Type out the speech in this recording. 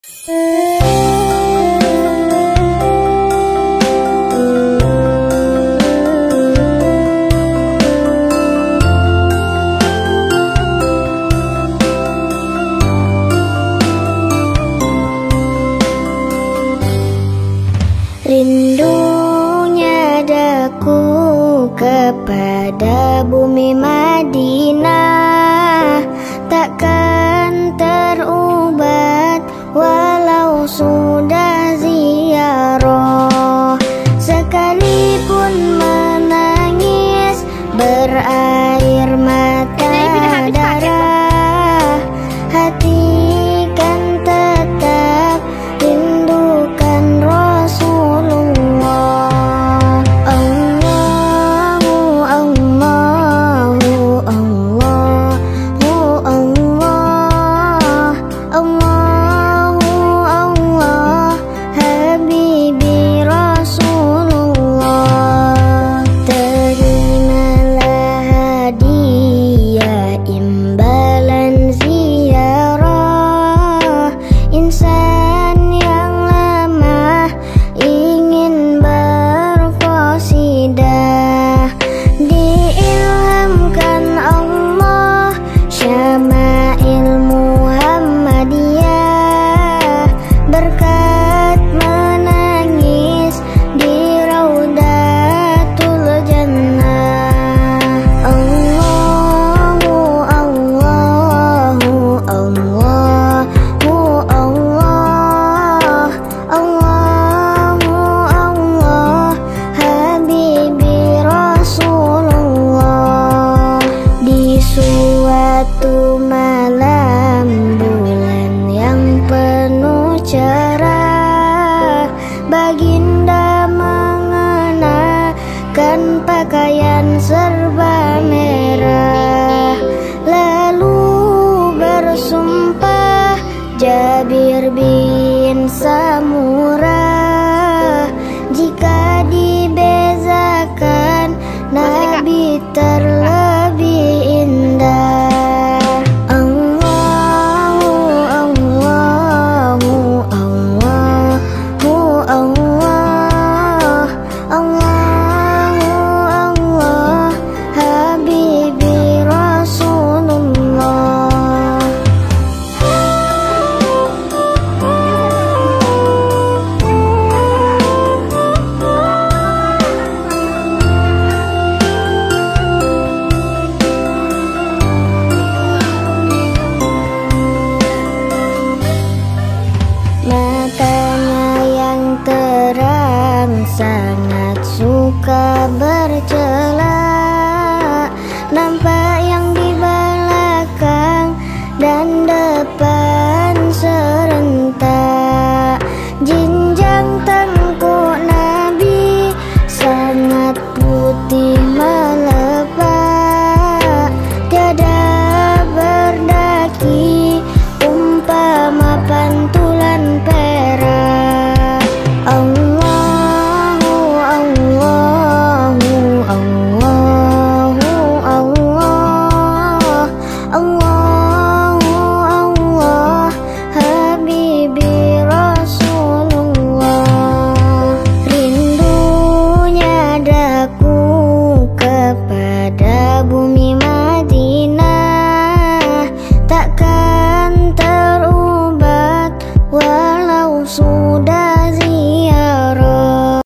Rindunya daku kepada bumi Madinah takkan terubat walau sudah ziarah. Sekalipun menangis berair mata darah, hati kan tetap rindukan Rasulullah. Allahu Allahu Allahu Allah, Allahu Allah, Habibi Rasulullah. Terimalah hadiah imbalan ziarah insan yang lemah ingin berqasidah. Diilhamkan Allah syama'il Muhammadiyah berkat menangis di Raudatul Jannah. Allahu Allahu Allahu Allah, Allahu Allah, Habibi Rasulullah. Di suatu malam bulan yang penuh cerah, baginda mengenakan pakaian serba merah, lalu bersumpah Jabir bin Samurah, jika dibezakan Nabi terlebih indah. Allahu Allahu Allahu Allah, Allahu Allah, Habibi Rasulullah. Matanya yang terang sangat suka